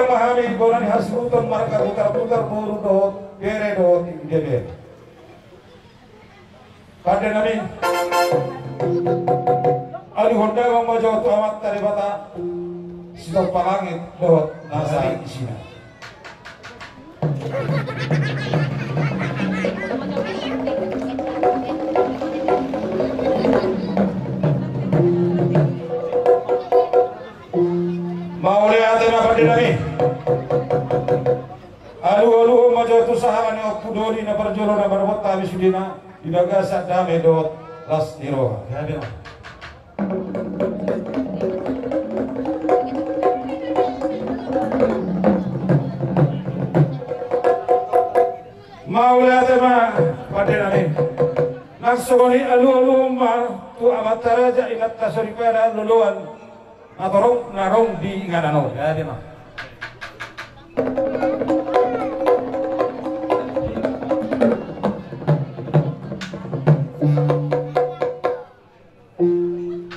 mahami bolan hasbuton marka putar-putar buru dot bere dot debe. Pada nami Ali Honda majo tu amat tari bata sidok palangit dot nasari isina. Maule adena pada nami alu majo tu sahani okudoli na berjolo na berbot tabi sudina dibaga sadame dot las niro ya bina maule adema pada nami naksoni alu ma tu amataraja inat tasori pada luluan atau narong di nganano ya bina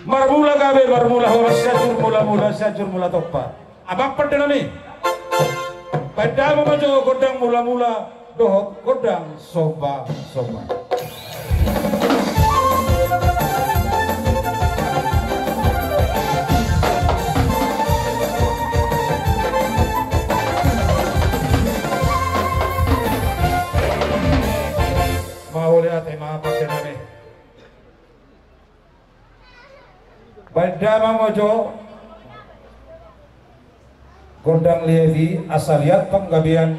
marmula gabe marmula horas sajur mula toppa abang perdana nih pada memajo godang mula dohot godang soba mau lihat tema perdana nih pada mamojo gondang lievi asaliat penggabian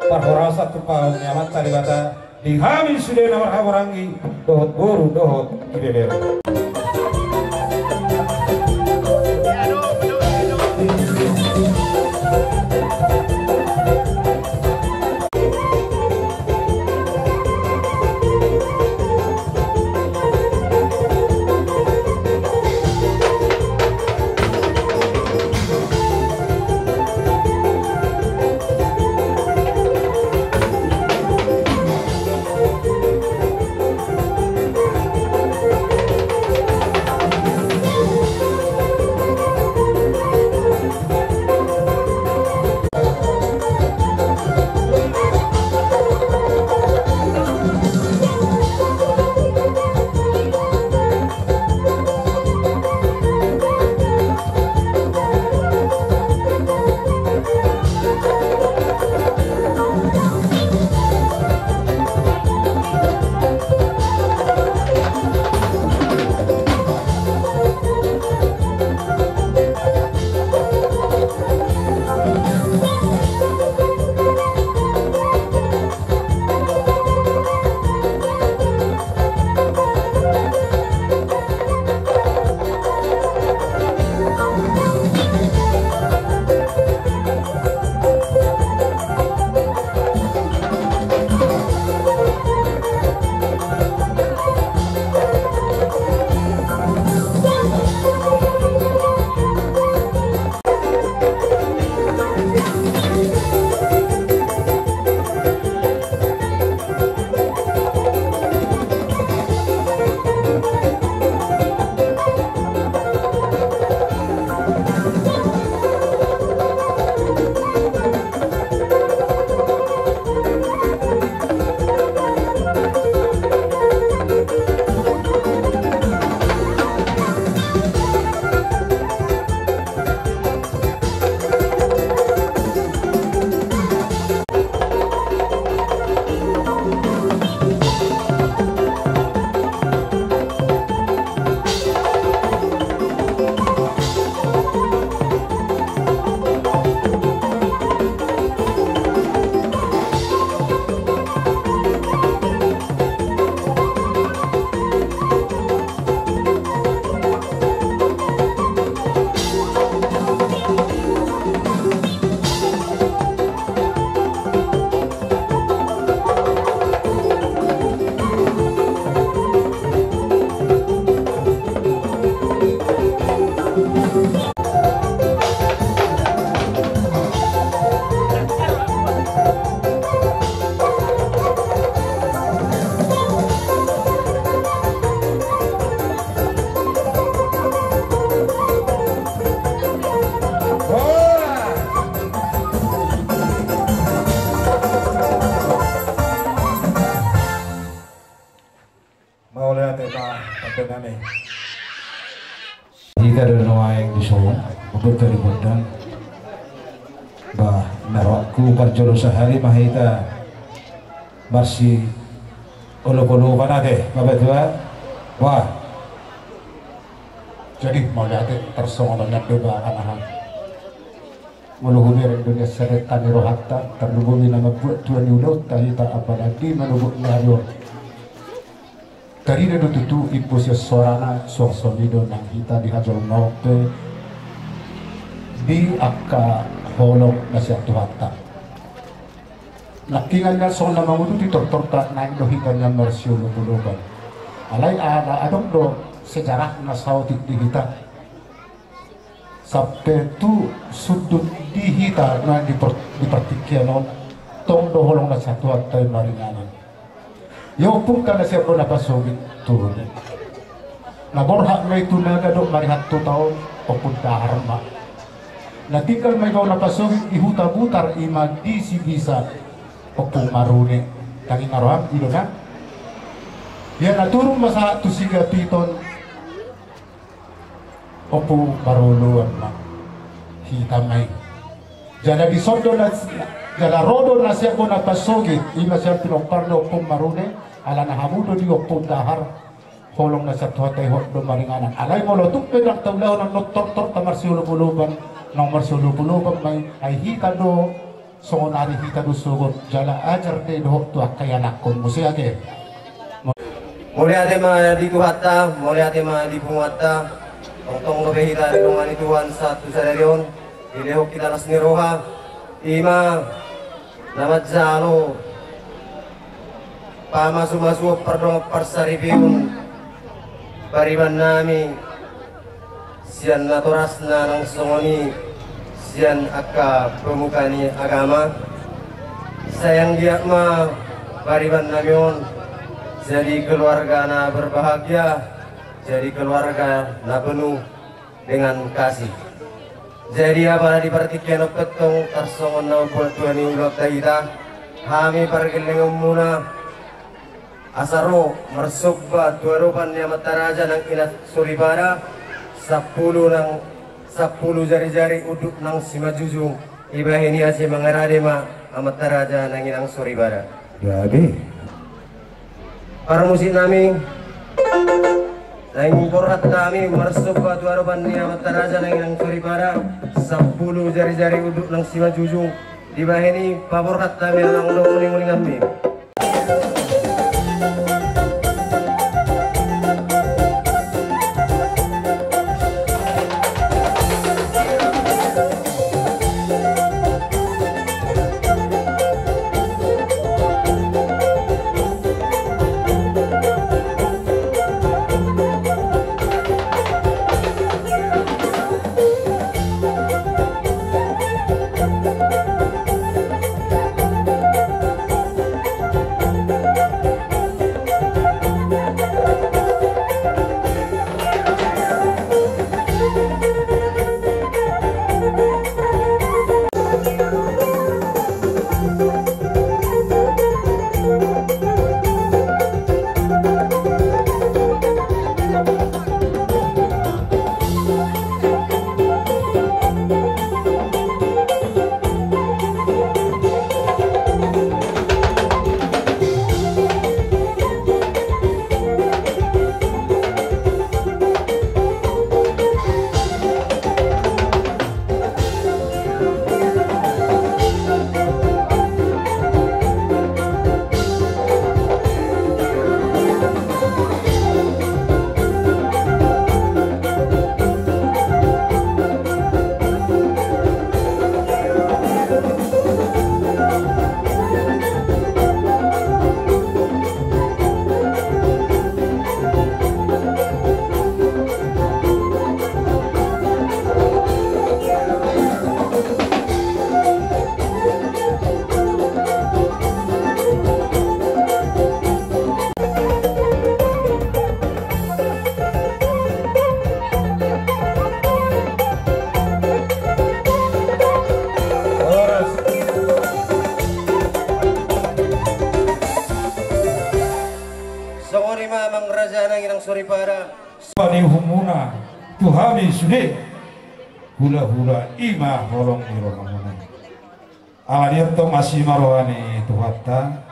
parhorasa tupau nyamat taribata dihami sudah nomor hawarangi dohot buru dohot ibebero hita dan yang disuruh beberapa ribuan bah narakku parjolo sehari mahita masih ulu-ulu panate bapak tua wah jadi mau lihat tersongan banyak doa anak meluhuri Indonesia tani rohata terlubungi nama buat tuan yulo tahita apalagi menubuk nyayo dari itu tutu ibu sesorana suasonido nang hita dihajol ngope di akka holok nasihat tuhata nakingan nga song nama mudu ditortorta naik dohitannya mersio lupulukan alay ada adong do sejarah nasautik di hita sampai tu sudut di hita na dipertikian tong do holong nasihat tuhata maringanan yo pun kana siapa na pasogit turun na borhak may tunaga do marihat 2 taon o punta harma na tinggal may gaw na pasogit ihuta butar ima di si bisa o pung marune tanging aroham ilo na ya naturong masa tu siga piton o pung maruluan na hita may jana di sondo na jala rodo na siya ko na pasogit ima siya pinongparlo pung marune ala na hamudo di opong dahar holong na sa tuhatay do maringanan alay mo lotuk pedang tawlaw ng noktor tamar siulupuluban ng marsiulupuluban may ay hita do songonari hita do sugot jala ajar de do tuak kaya nakon musiage muli ate mga di kuhata muli ate mga di pumata tongtong do behita di rumah Tuhan satu sadarion ilehok kita nas ni roha ima namat zalo pamasu-masu perdong persaribiun pariban nami sian naturasna nang songoni sian akka pemukani agama sayang dia ma pariban namion jadi keluarga na berbahagia jadi keluarga na penuh dengan kasih jadi apa dipertikan petong tersongon na buat Tuhan ulok tahita kami pergeling muna asaro mersubba tuarupan yang mataraja nang inat suribara 10 jari-jari uduk nang simajujung iba ini asih mengarade ma amataraja nang inang suribara jadi para musik nami nang korhat nami mersubba tuarupan yang mataraja nang inang suribara 10 jari-jari uduk nang simajujung iba ini paborhat nami nang uling-uling nami Pani humuna tuhami sudah hula-hula ima holong iromangunai alani to masih marwani tuhatta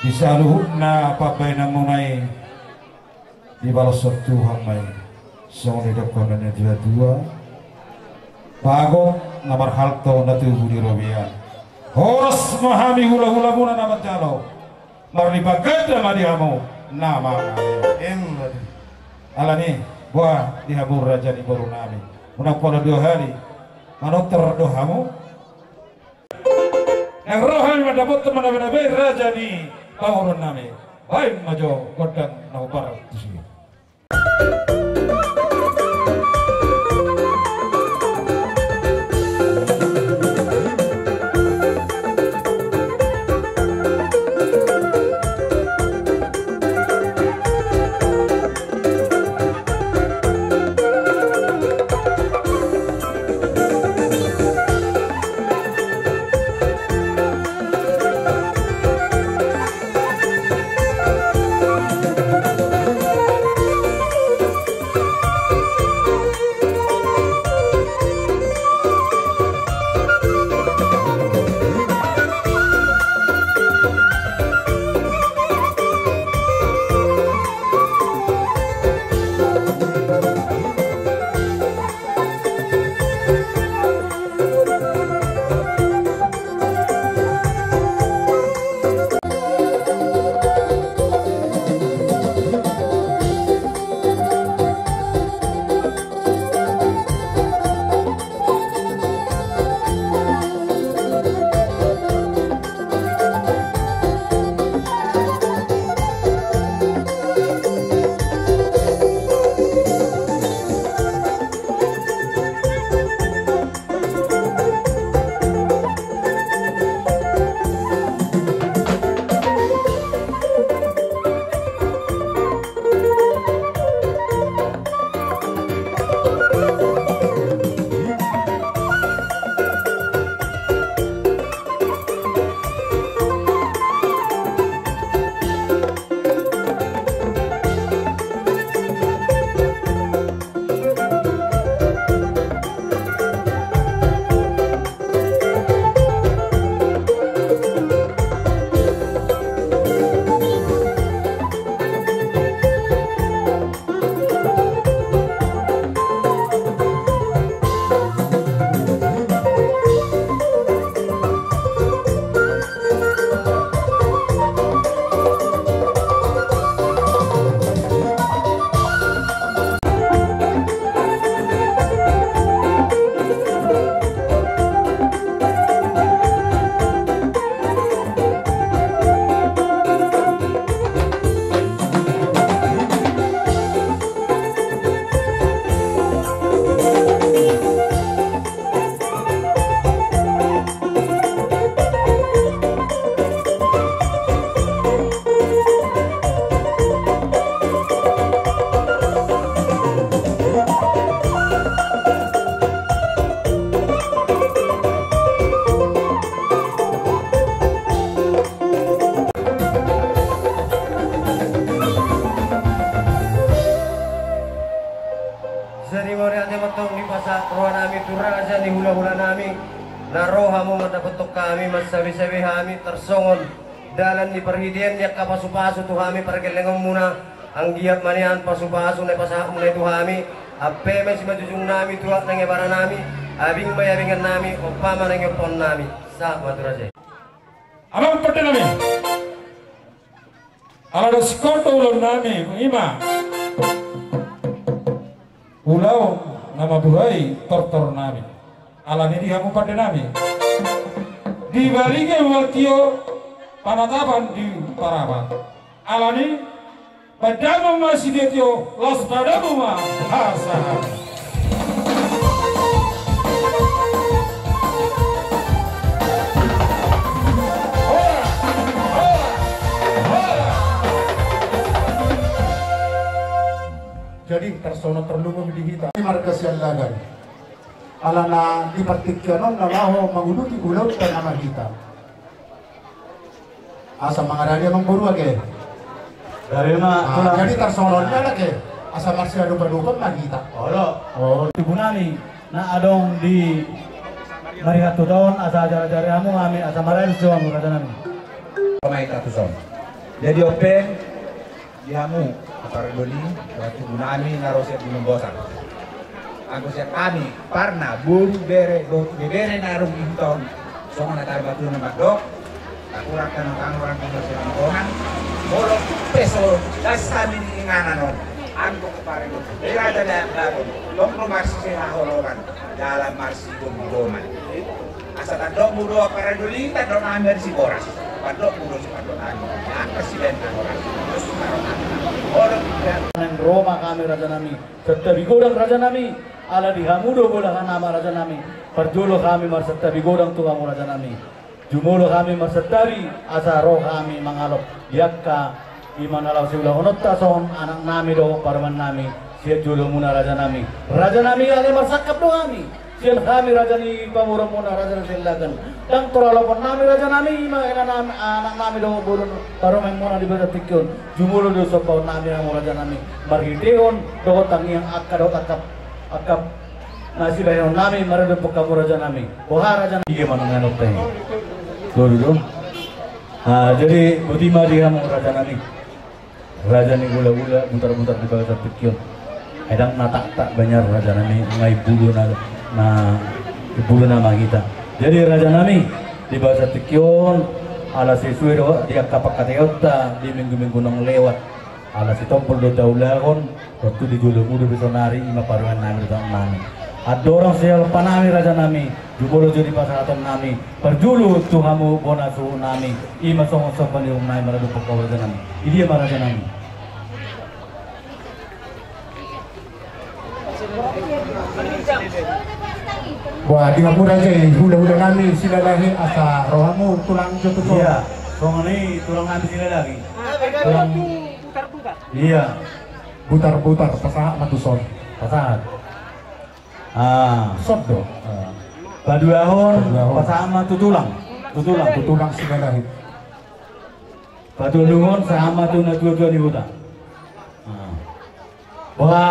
bisa luhukna papai namunai di balas Tuhan mai song di depannya dua bago namar halto natu budi robian horos mahami hula-hula muna nama jalo marni bagada madiamu nama alani buah dihabur raja di baru nami unang pada 2 hari manoter dohamu yang rohani mendapat teman-teman raja di baru nami baik majo kodang nau barat di sini. Raja ni hula-hula nami naroha mo madapatok kami masabi-sabi kami tersongon dalan ni perhidian yak kapasupaso tu kami pergelengong muna ang giat manian pasupaso na pasahak muna itu kami ape may si majujung nami tuwak nang ibara nami abing bayabingan nami o pamanang pon nami sa Maduraja abang pati nami alada sikoto ulang nami ima ulau nama buhay tortor nami alani di kamu pada nami di balinge waltio panatapan di parabat alani padamu masih detio los padamu ma hasa jadi tersono terlumung di kita marga sialagan alana dipertikkanon na maho mangunuti ulau dan nama kita asa mangaranya mengburu age dari mana jadi tersononya lagi asa masih ada lupa magita. Oh, tibunami na adong di marihat tudon asa ajar-ajar kamu kami asa marahin suam kata nami. Pemain ratusan. Jadi open dihamu para doli waktu gunami naroset gunung bosan. Aku siap kami parna buru bere narung inton songo na tayo batu na magdok. Aku rakan ang orang Indonesia ngomong bolok peso dasami ni ingananon. Angko kepare do. Ira ada daro. Longro marsi sa holoran dalam marsi goman. Asa tandok mudo para doli tandok amer si boras. Padok mudo si padok ani. Ang presiden orang. Terus karonan. Orang Nang Roma kami raja nami. Serta bigodang raja nami. Ala di hamudo bolahan nama raja nami. Perjulo kami marserta bigodang tu kamu raja nami. Jumulo kami marsertari asa roh kami mangalok yakka iman alaw si ulah onotta son anak nami do parman nami siya julo muna raja nami ali marsakap do kami siya kami raja ni pamurang muna raja na silagan tang toralapon nami raja nami ima anak nami do burun parman muna di bata tikyon jumulo do sopaw nami ang raja nami marhiteon do tangiang akka do akap nasibayon nami marado pagkamu raja nami boha raja nami mananganok tayo dulu. Jadi butima dia mau raja nami gula-gula mutar-mutar di bawah pikir. Edang tak banyak raja nami ngai bulu na bulu nama kita. Jadi raja nami di bawah pikir ala sesuai do dia kapak kateota di minggu-minggu nong lewat ala si tompol do daulahon waktu di julu muda besonari ima paruan nami do nami. Adorang sial panami raja nami jubolo jadi pasaraton nami perjulu tuhamu bonasu nami ima song-song paniung nami maradu pokok raja nami ini dia raja nami Wah, di ngapura aja hula-hula nami sila lagi asa rohamu tulang jatuh. Iya, song ini tulang nami sila lagi tulang iya butar-butar pasahat matuson pasahat sodo baduahon sama tutulang sila lagi badulungon sama tu na dua-dua ni huta bahwa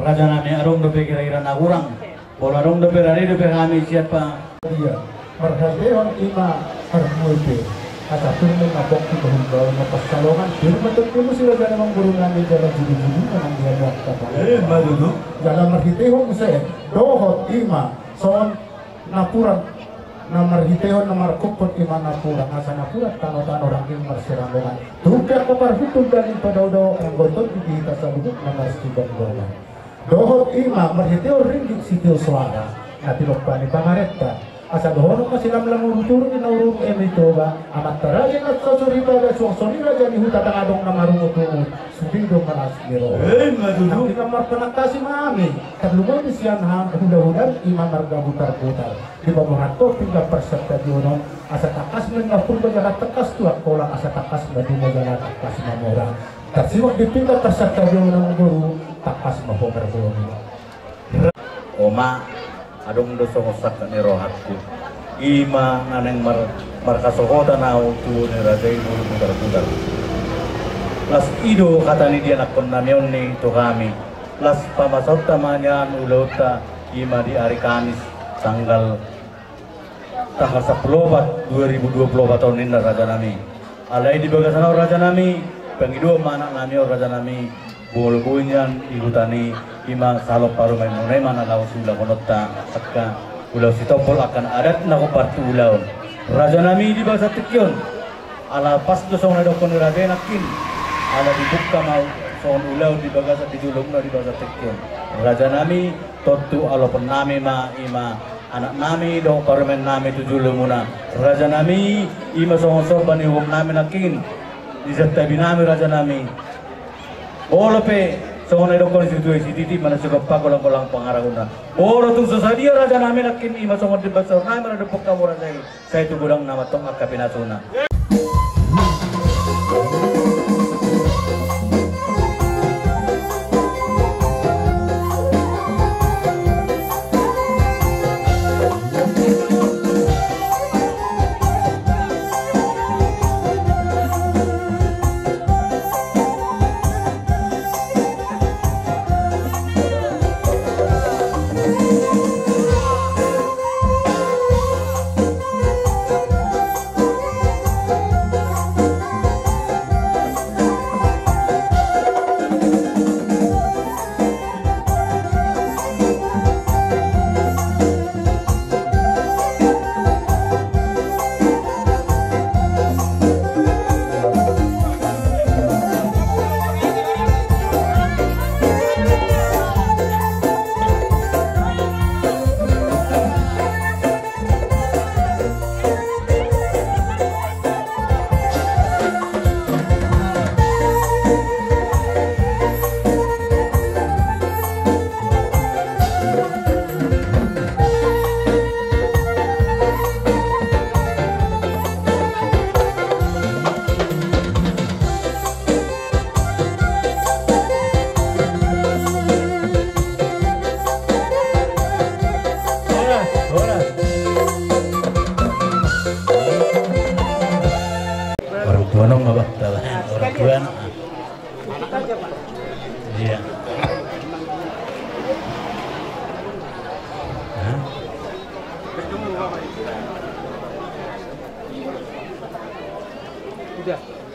raja nami arong dope kira-kira na kurang bola arong dope rani dope kami siapa iya marhadeon ima harmuite asa turun ngapok di bahun pasalongan firman tentu sila jana mang guru nami jalan judi-judi nang dia kata madudu jalan marhitehon saya dohot ima son napuran na marhitehon na markupot ima napuran asa napuran tano-tano orang ini marserambongan tumpia kapar hutum dan impadaw-daw ang gotot dihita sa lubuk na marsigan dolan dohot ima marhitehon ringgit sitil suara na tinokpani pangaretta asa dohono ka silang turun na urong emito ba amat tarayan at sa suriba da suwang raja ni huta tangadong na marungo-tungo subidong manas niro ang tinamar panagkasi maami tatlumon ni siyan hang hula-hulan ima marga butar-butar di bamuhan to tinggal perserta diunon asa takas na nga purba jalan tekas tuak kolang asa takas na di jalan takas mamora tarsiwak di tinggal perserta diunon guru takas mahogar bulong Oma adong do songosak ni rohatku ima naneng markasohoda na utu ni rajai bulu putar-putar las ido kata ni dia nak namion ni to kami las pamasot tamanyan ulota ima di hari Kamis tanggal 10 2020 tahun ini raja nami alai di bagasana raja nami pengido mana nami raja nami bolu bunyan ihutani ima salop paru may munay mana law sula konotta akka ulaw si topol akan adat na ko partu ulaw raja nami di basa tikyon ala pas do song na dokon raja nakin ala dibuka mau song ulaw di bagasa dijulog na di basa tikyon raja nami totu alo nami ma ima anak nami do paru may nami tujulog muna raja nami ima song bani wong nami nakin di tabi nami raja nami Olope soalnya dokon situasi titi mana cukup pakolang-kolang pengarahuna. Oro tung sesadia raja namin akin ima songon di basar nai mana depok kamu raja saya tu gudang nama tong akapinatuna.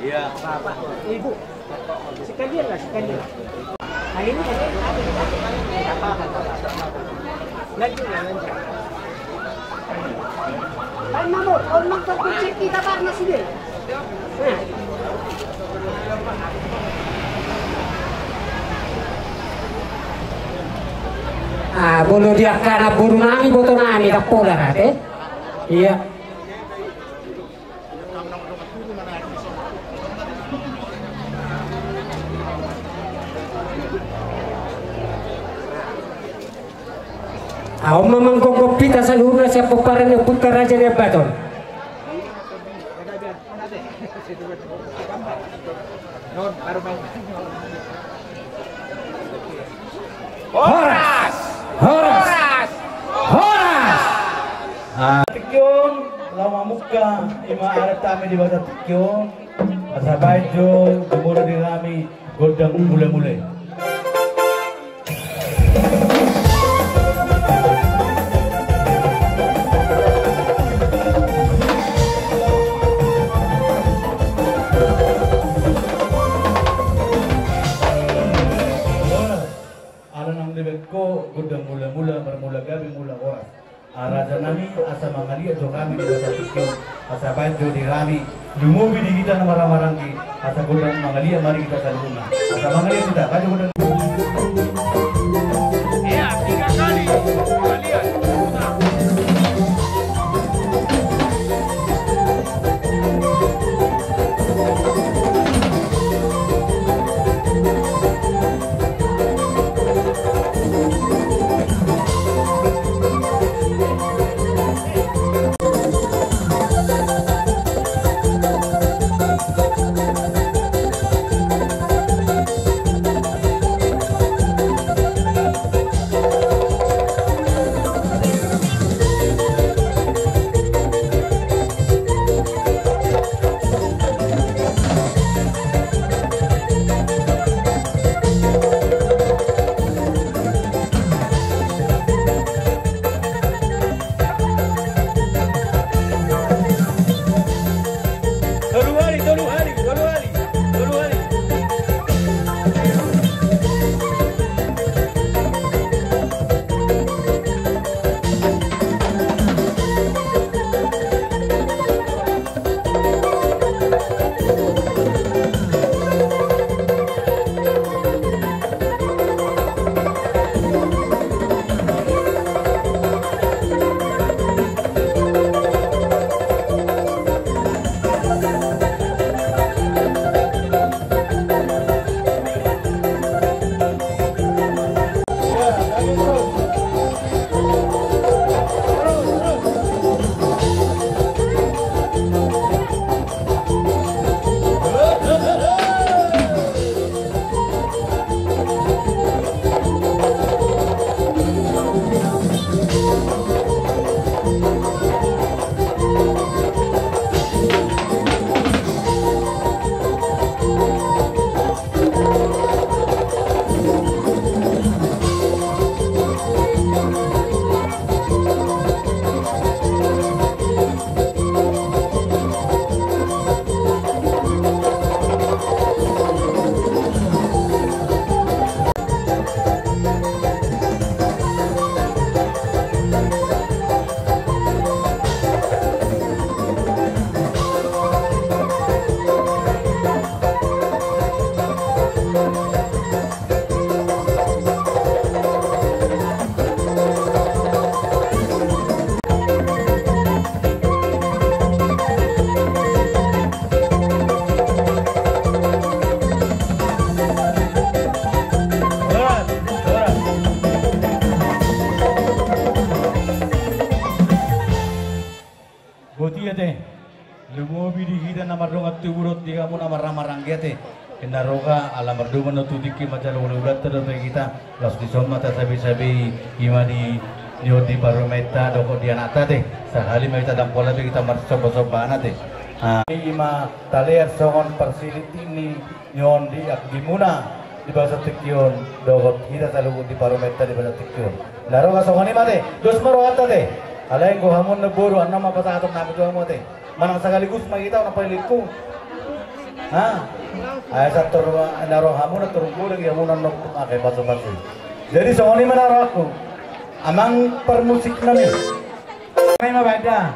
Iya. Bapak, Ibu. Sekalian lah, sekalian. Nah ini kan apa? Lagi. Kan mamut, kalau magpapicit kita para sini. Bolo dia karena buru nami boto nami tak pola kate. Iya. Ako mamang gugupita sa luna siya po para ng putka raja niya baton. Horas! Horas! Horas! Tikyon, lama muka, ima arat kami di bawah tikyon. Asabay jo, gumuro di kami, godang mula-mula. Ko gudang mula-mula bermula gabi mula oras. Raja nami asa mangalia jo kami di bawah tikyon, asa banjo di kami. Lumubi di kita na marang-marangki, asa gudang mangalia mari kita saluna. Asa mangalia kita, banjo gudang. Iya, 3 kali mangalia. Turut di kamu nama ramaranggiate kendaroga alam berdua menutupiki macam ulat terus kita los di somma sabi-sabi imadi di barometa doko di anata teh sahali kita dan pola kita marsoba-sobana teh ima taler songon persiliti ni nyon di akdimuna di bahasa tikyon doko kita selalu di barometa di bahasa tikyon daroga songon ima teh dos maroata teh alain ko hamon neburu anama pasahatok nabi tuhan mo teh manang sekaligus magita na paliliko Ha? Ay sa narohamu na turungkulang yamunan no akay baso-baso. Jadi soalnya menaro aku. Amang permusik namin. May mabanda.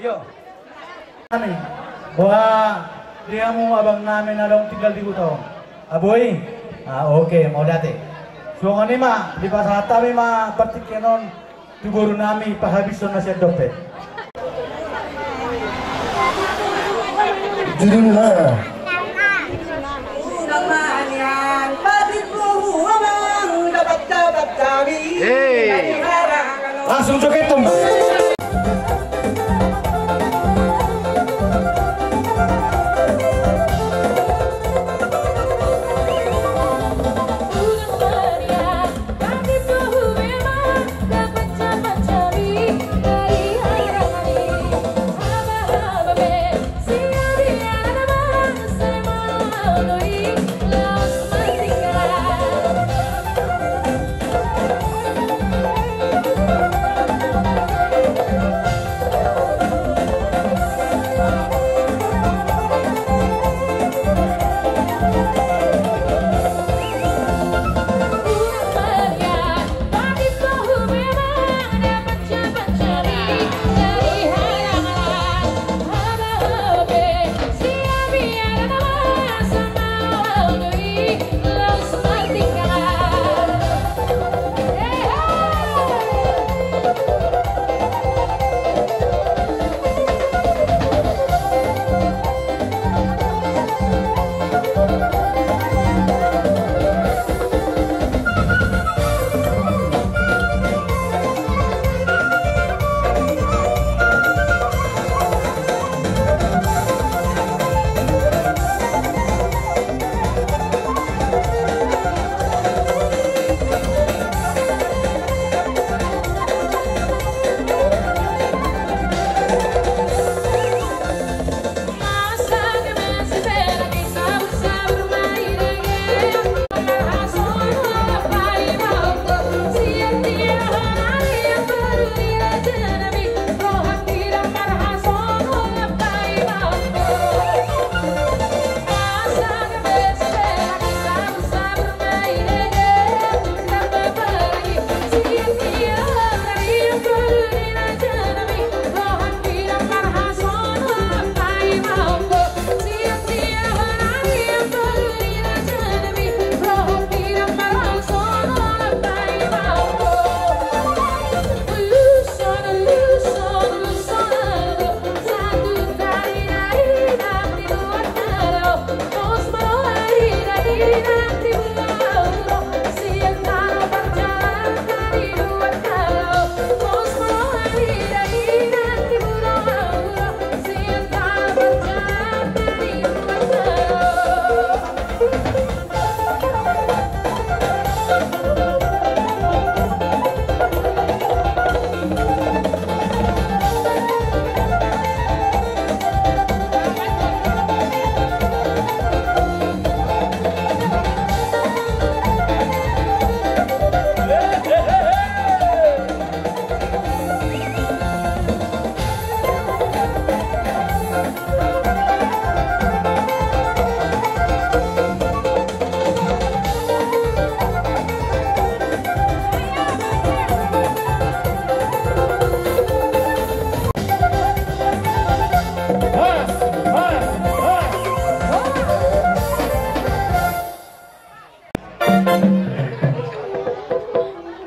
Yo. Kami, bahwa dia mau abang namin na lang tinggal di Gutong. Aboy, oke, mau dati. So nga mah, di pasata mi ma partikyanon, tuguro nami pahabison na siya dopet. Jadi mana? Naman yan, bakit mo huwamang dapat kami? Langsung joget tuh.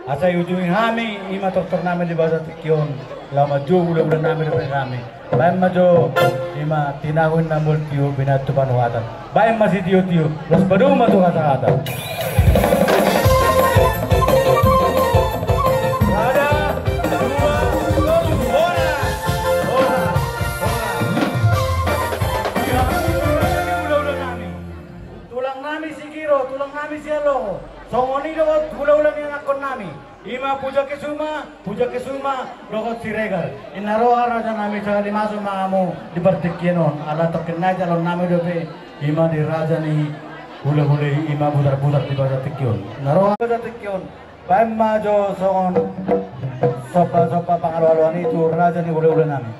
Asa ujungin kami, ima dokter namin di bawah tikyon, lama jo udah namin dari kami. Baik majo, ima tinahun na multiyo binatu panuhatan. Baik masih tiyo, los baru matu kata-kata. Tulang nami sialo, songoni dogot ulang yang akon nami. Ima puja kesuma, dogot siregar. Inaro raja nami sekali masuk mamu di pertikienon. Ala terkena jalan nami dope. Ima di raja ni hule ima butar di bawah tikion. Naro raja tikion. Baim majo songon sopa pangaluan itu raja ni hule nami.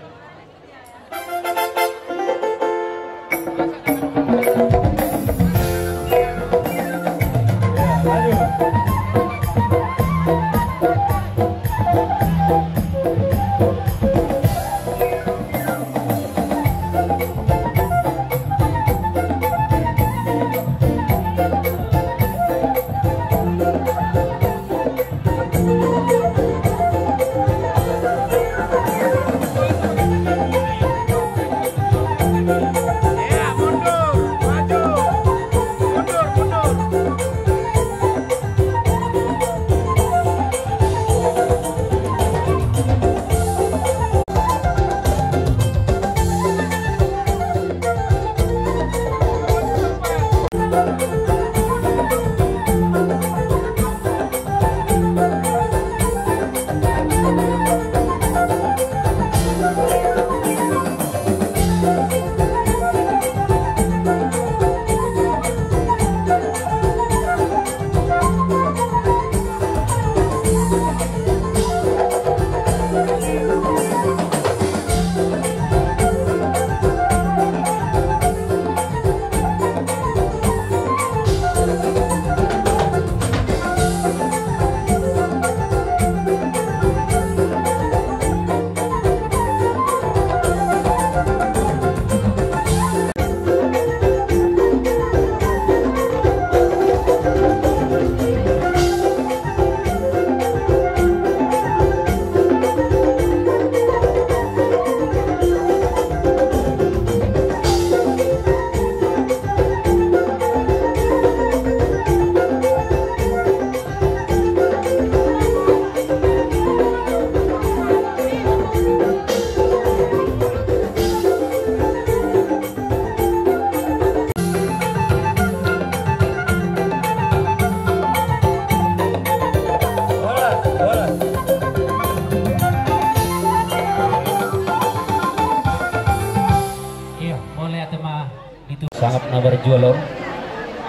berjualan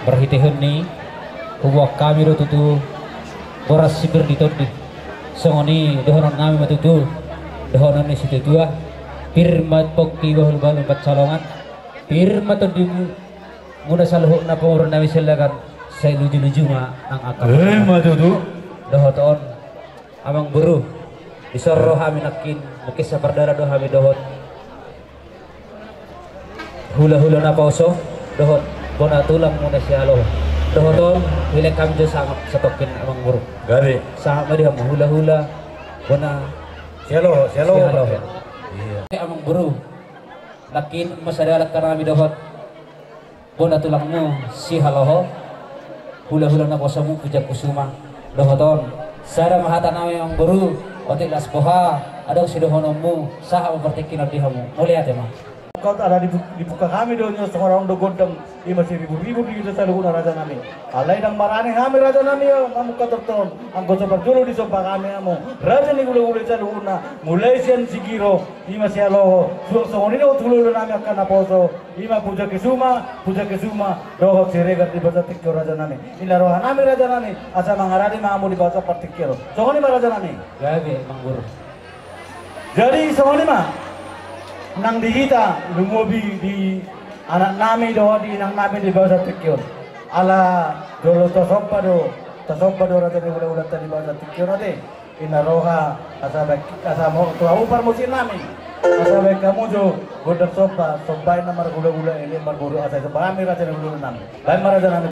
berhitihun ni huwak kami do tutu boras sipir ditodi songoni dohonon kami matutu dohonon ni situ tua pirmat pokki bahul bahul calongan pirmat di muda saluh na pengurun nami silakan saya luju ma nang akal matutu dohoton amang buru disorroh kami nakin mukis sa perdara do kami dohot hula-hula na pauso dohot bona tulang muna siya alo dohoton hilang kami jo sangat setokin amang buru gari sangat madi ham hula-hula bona sialo iya amang buru nakin masadalat karami dohot bona tulangmu si haloho hula-hula na pauso mo puja kusuma dohoton sada mahata nami amang buru otik las poha ada si dohonomu saha mempertikin abdihamu mulia tema kau ada di buka kami donya seorang do gondang 5.000 di desa luhur raja nami alai dang marane kami raja nami kamu katerton anggo sobar dulu di soba kami amo raja ni gula desa luhurna mulai sian sigiro ima sialo songoni do tulu nami akan aposo ima puja kesuma dohok siregat di basa tikyo raja nami ila roha nami raja nami asa mangaradi mamu di basa partikyo songoni ma raja nami gawe mangguru jadi songoni ma nang dihita lumobi di anak nami doa di nang nami di bawah tikyon ala dolo tasompa do rata di ulah tadi bawah tikyon ade inaroha asa mau tua upar musim nami asa baik kamu jo godam sompa nomor gula ini nomor guru asa kami rata di ulah nami lain maraja nami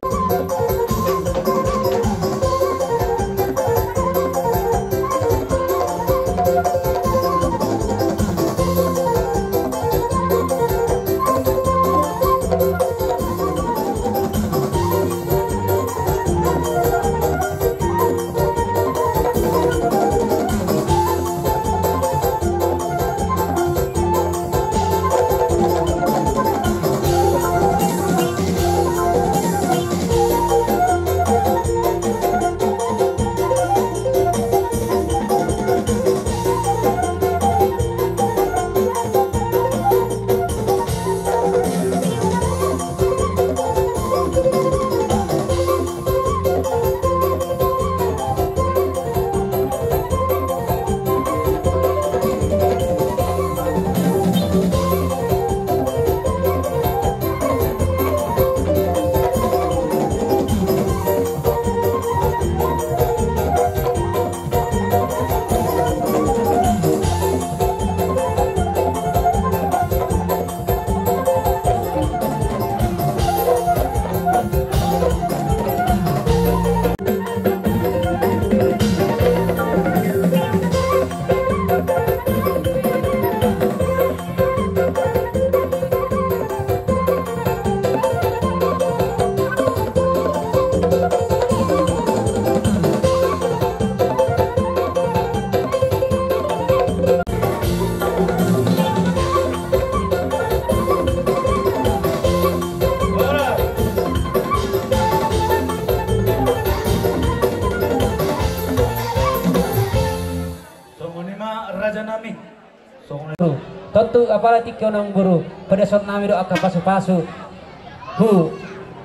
tentu apalagi tikyo nang buru pada saat nami do aka pasu-pasu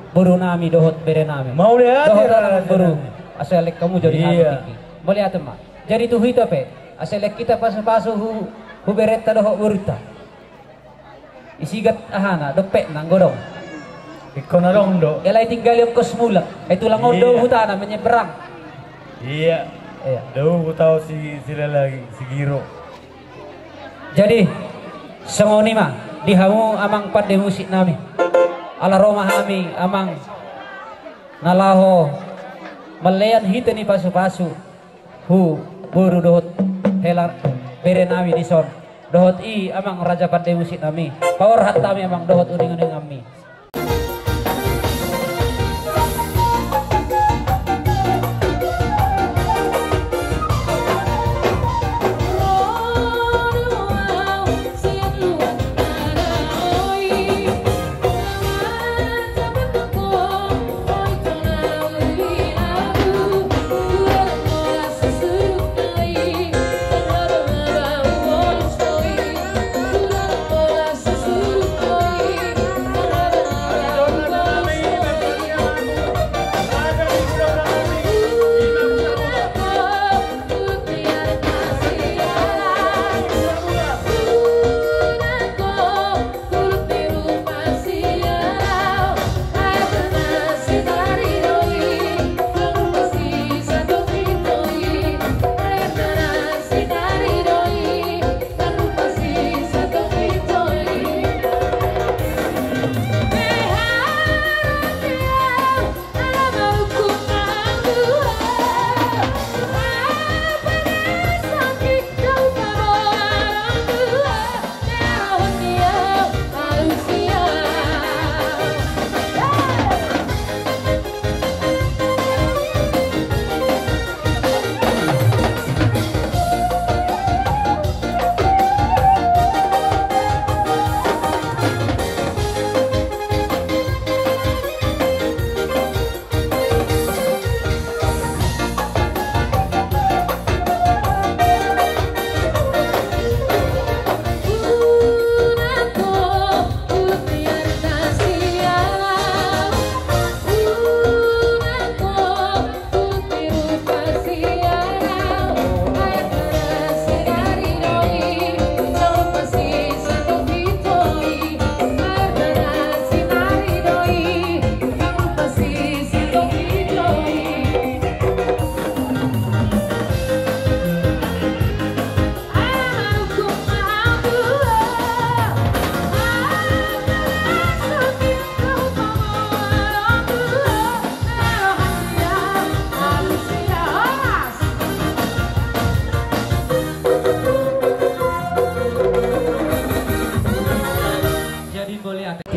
buru nami dohot bere nami mau lihat dohot nang buru asalek kamu jadi iya. Mau lihat mah jadi tuh hito pe asalek kita pasu-pasu bereta dohot burita isigat ahana dopek nang godong ikon na dong do elai tinggal yang kosmula itu lang odo hutana menyeberang iya do tahu sila lagi si Giro jadi sengoni mah dihamu amang pada musik nami ala Roma kami amang nalaho melean hita ni pasu-pasu buru dohot helar bere nami di son dohot i amang raja pada musik nami power hat kami amang dohot uning-uning kami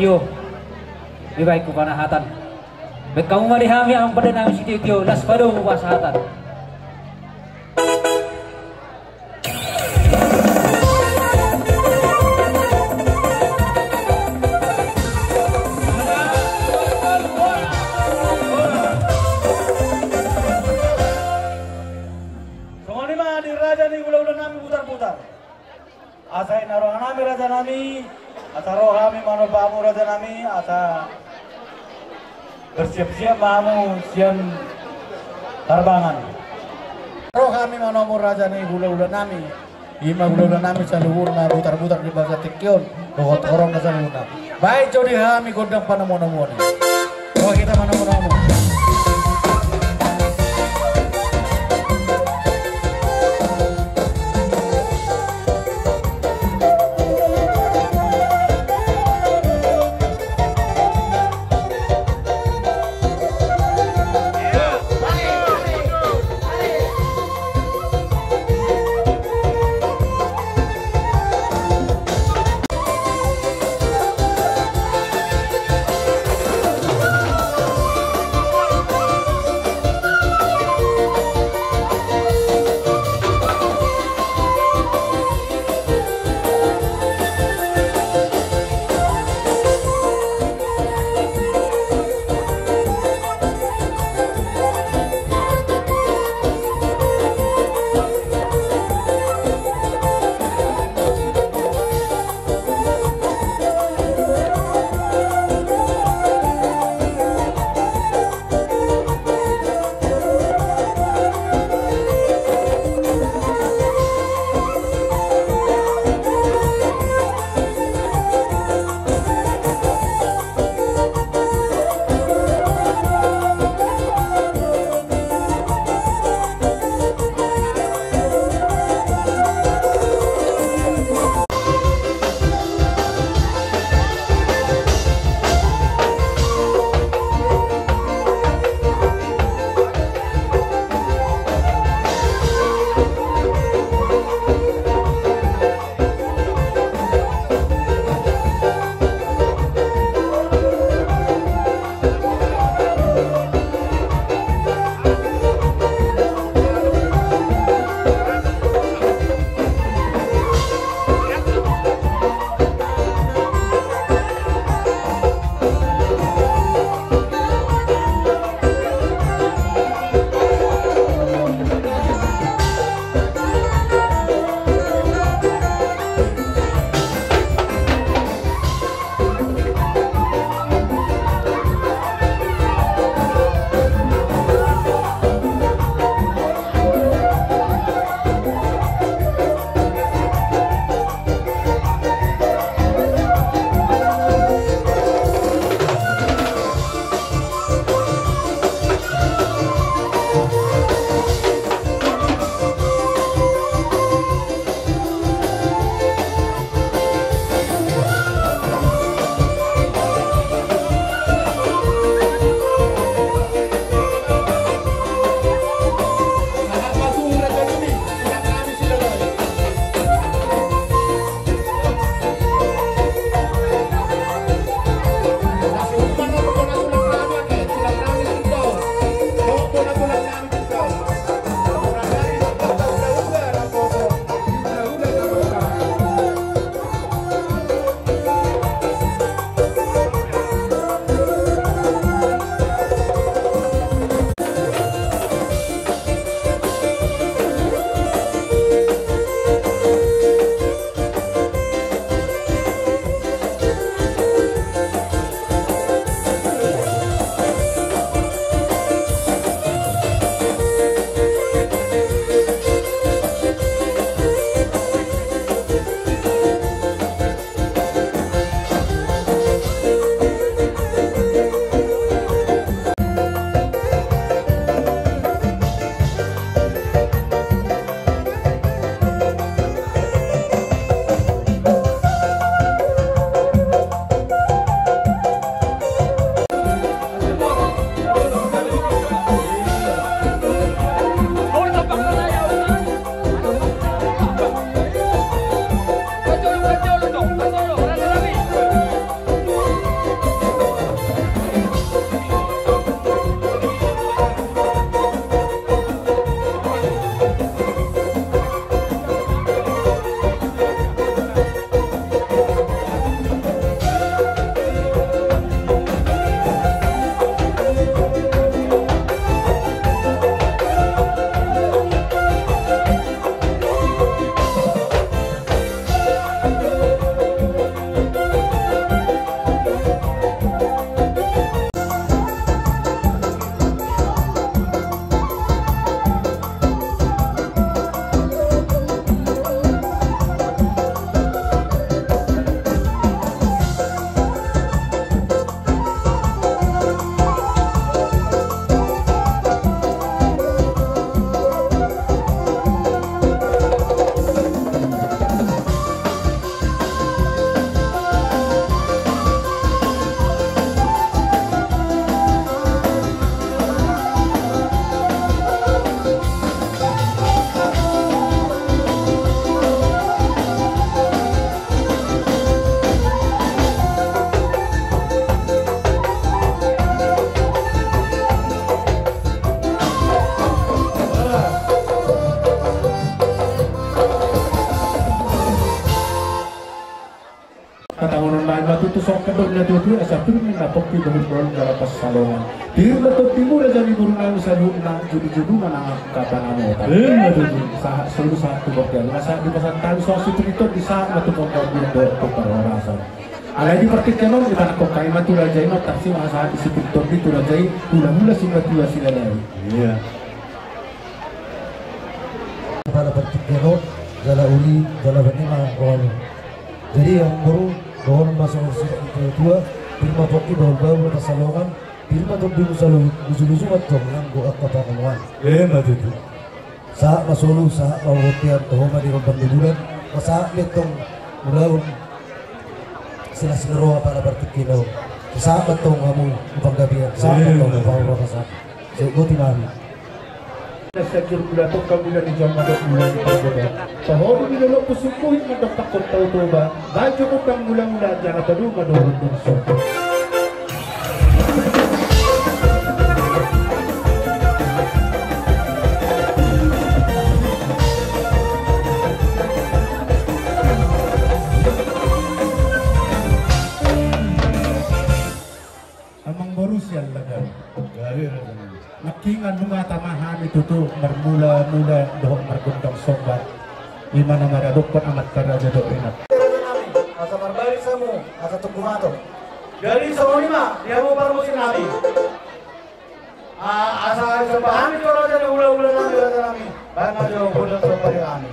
tio di baik ku panahatan bet kamu mah dihami ang pada nami si tio las padu pasahatan Asa inarohan nami raja nami, asa rohami manobamu raja nami, asa bersiap-siap mamu siang tarbangan. Rohami manomu raja nami gula-gula nami, ima gula-gula nami saluhur na butar-butar di bahasa tikyon, dohot orang na saluhur. Baik jodi hami godang panamono-mono. Roh kita manomo-nomo. tusok kedor na tutu asa pirmi na pokti bahul dalam pasalongan. Pirmi to timur aja di burungan salu na judu mana katangan eta. Sa selu sa tubok ya. Masa di pasar tahu so situ di sa matubok burung do perwarasan. Alai di pertikkenon di mana kok kai matu raja ino taksi masa di situ di tu raja mula sila tua sila dari. Iya. Pada pertikkenon jala uli jala benima kawan. Jadi yang baru kawan masuk situ tua firma pokti bahwa pasalongan firma tu dulu selalu lucu macam yang gua kata kawan. Maju tu. Sa masulu sa awatian tohoma di rombang liburan masa letong mulaun sila roa para bertikinaw sa batong kamu upang gabihan sa batong upang rakasak sa ikutin namin Nasagir mula to kabila ni John Madok mula ni Pagboda sa hodo nilolo pusukuhin madok takot tao ba badyo ko kang mula-mula dyan at adu madorong bunso. Nakingan mga tamahan itu tuh bermula-mula dohok mergundang sobat imana maradok pun amat karaja doh rinat asa barbari samu asa tukumato Dari semua lima dia mau promosi nabi. Asa sebahan itu orang jadi ulah-ulah nabi kami. Baik maju ulah sampai kami.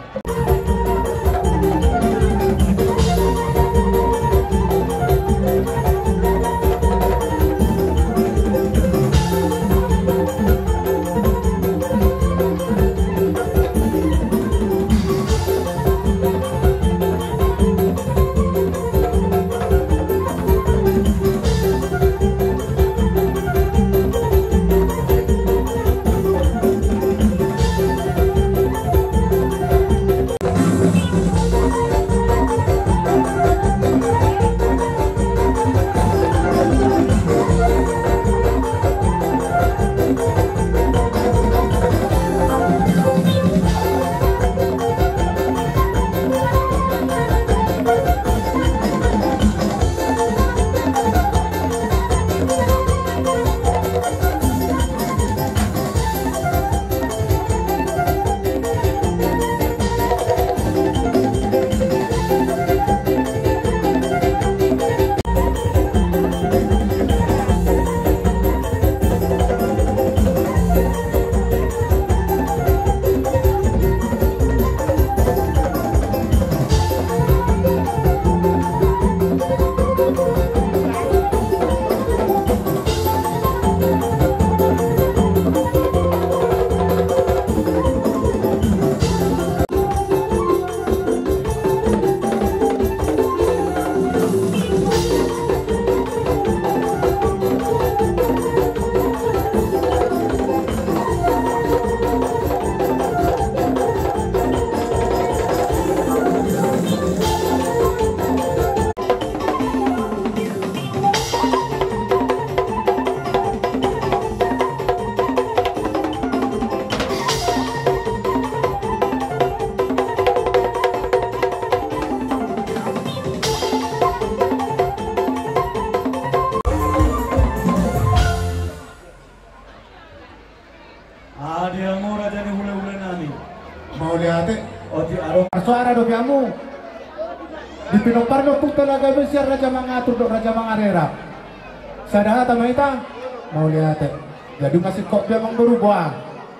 Suara do kamu di Pinoparno pun talaga besar raja mengatur do raja mengarera sadar tama ita mau lihat jadi masih kok dia berubah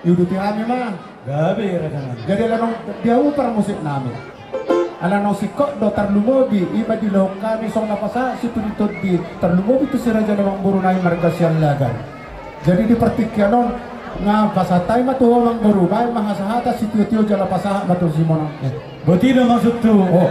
yuduti kami mah gabi raja jadi lanong dia upar musik nami ala no sikok do tarlumobi iba di lo kami song napasa si pinitod di tarlumobi tu si raja namang burunay margasian lagan jadi di pertikyanon nga pasatay matuho mang berubah mahasahata si tiyo-tiyo jala pasaha matu si monong Betina maksud tu. Oh.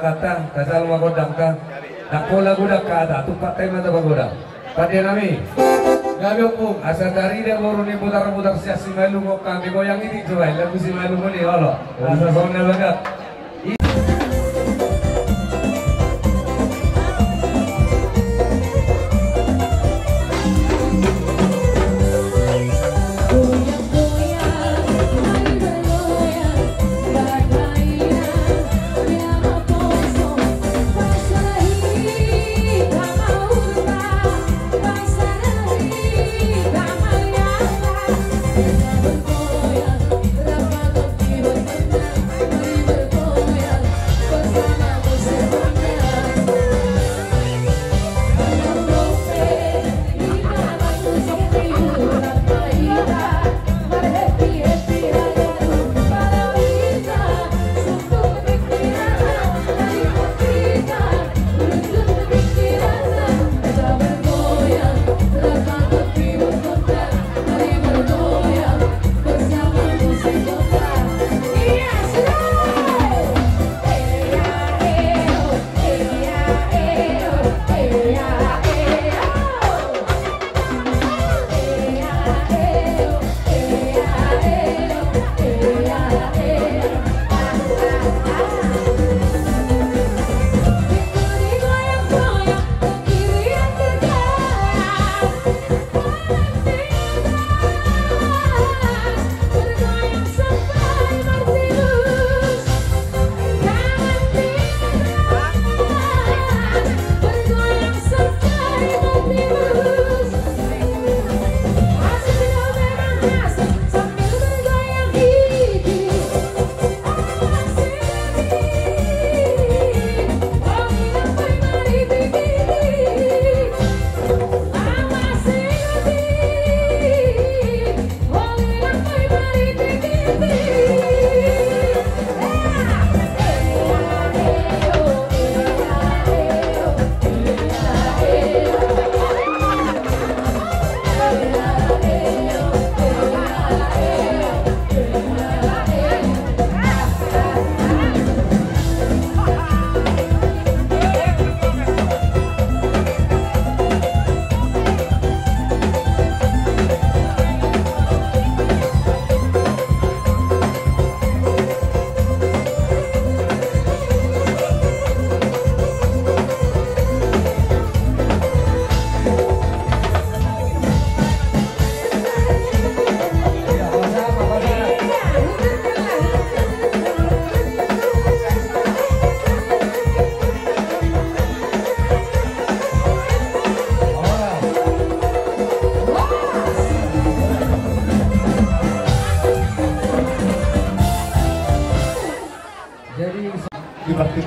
kata kasal magodang ka nakola gudak ka ada tupak tayo mata bagodang pada nami gabi ko asa dari dia baru ni putar-putar siya si malu mo kami goyang ini coba lagu si malu mo ni halo asa sona bagat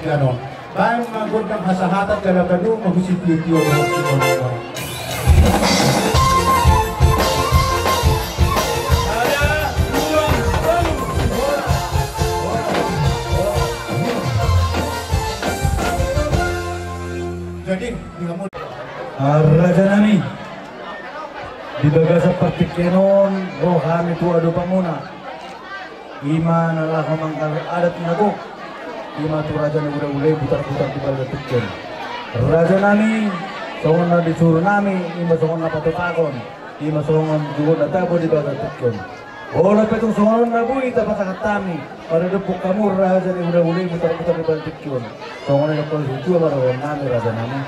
Ganon. Bayan magod ng hasahatan kalagano magusipitiyo ng sinulungan. Jadi, Raja nami di baga sa partikenon rohami tu adu pamuna ima nalah mangkal adat nagok ima tu raja na ulay putar-putar di bala tukyan raja nami songon na disuruh nami ima songon na patutakon ima songon dugon na tabo di bala tukyan ola petong songon na bui tapasakat kami pada depok kamu raja na ulay putar-putar di bala tukyan songon na kapal hujua marawan nami raja nami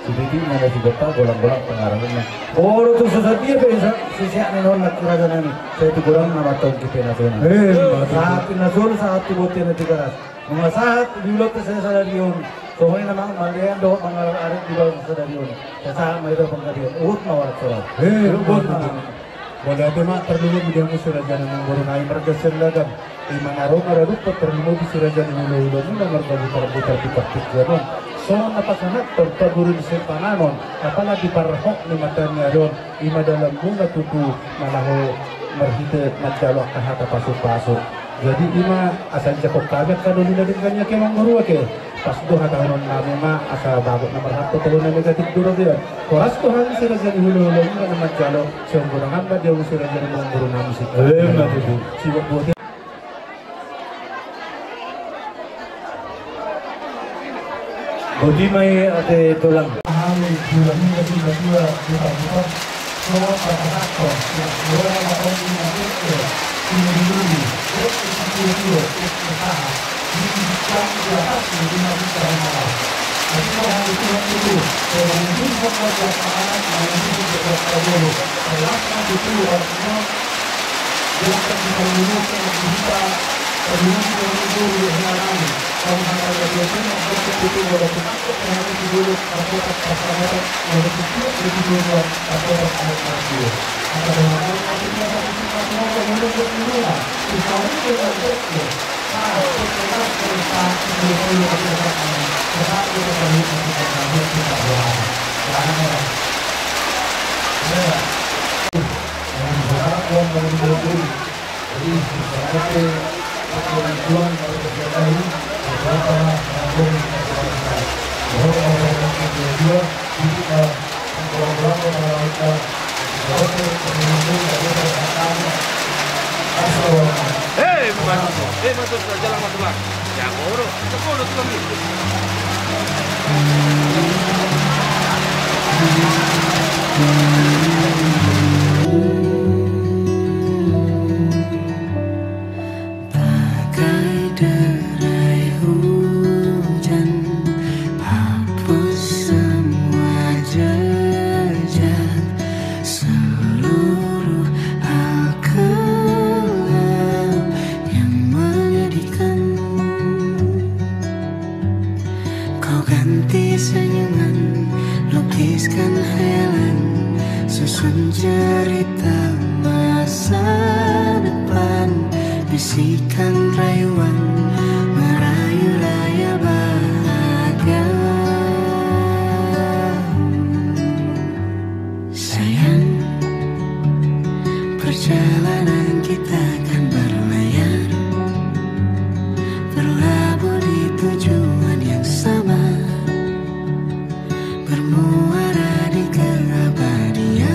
Sibiti na na sigata bolang-bolang pengarahan na. Oh, itu susah dia bisa sisiak nenon nak raja nami. Saya tu kurang nama tahun kita nasional. Saat nasional saat tibotin nanti keras. Mga saat diulot saya sadarion. Soalnya namang malian doa mengalir arit di bawah sadarion. Saya may doa pengkadian. Ut mawat surat. Ut mawat. Boleh ada mak terlalu bidang raja nami borunai mereka serlagam. Imang arong aradut terlalu raja nami ulo mula mereka butar-butar di praktik jalan. So napasanat terpagurin sa pananon apalagi parhok ni matanya doon ima dalam muna tutu malaho marhite nagdalo kahata pasok-pasok jadi ima asan jakok kagat kaduli na din kanya kaya mangurua ke pas do hatahonon namin ma asa bagot na marhato talo na negatif duro diyan koras ko hangin sila dyan ihulo-hulo nga na magdalo siyang gurangan ba diyan sila dyan ang guru namin si siwag buti Budi mai ate tulang. Kami sudah dua kita semua pastor yang orang orang ini ini dulu itu usaha ini bisa jelas di mana kita malah tapi kalau itu orang ini semua jamaah ini juga dulu jelaskan itu artinya jelaskan kita dulu kita dulu yang lain kalau ada biasanya ada itu ada itu dulu ada pasangan ada itu dulu ada ada masuk jalan masuk lah. Ya koro, koro tuh kami. Bagai derai hujan, hapus semua jejak seluruh hal kelam yang menyedihkan. Kau ganti senyuman, lukiskan hayalan, susun cerita masa depan, bisikan rayuan, merayu raya bahagia. Sayang, perjalanan kita akan berlayar, berlabuh di tujuan yang sama, bermuara di keabadian.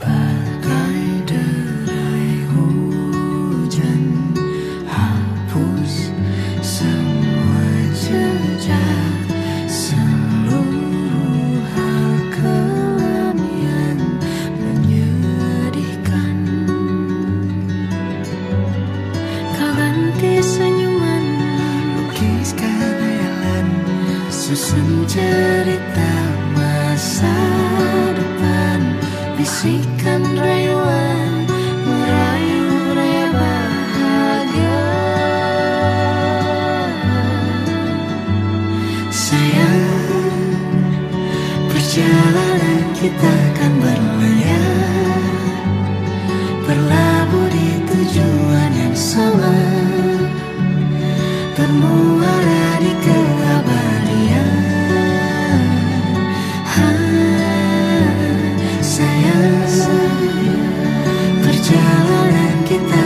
Bagai derai hujan, hapus semua jejak seluruh hal kelam yang menyedihkan. Kau ganti senyuman, lukiskan hayalan, susun cerita masa depan, bisikan rayuan, merayu raya bahagia. Sayang, perjalanan kita akan berlayar, berlabuh di tujuan yang sama, bermuara di keabadian. Sayang, perjalanan kita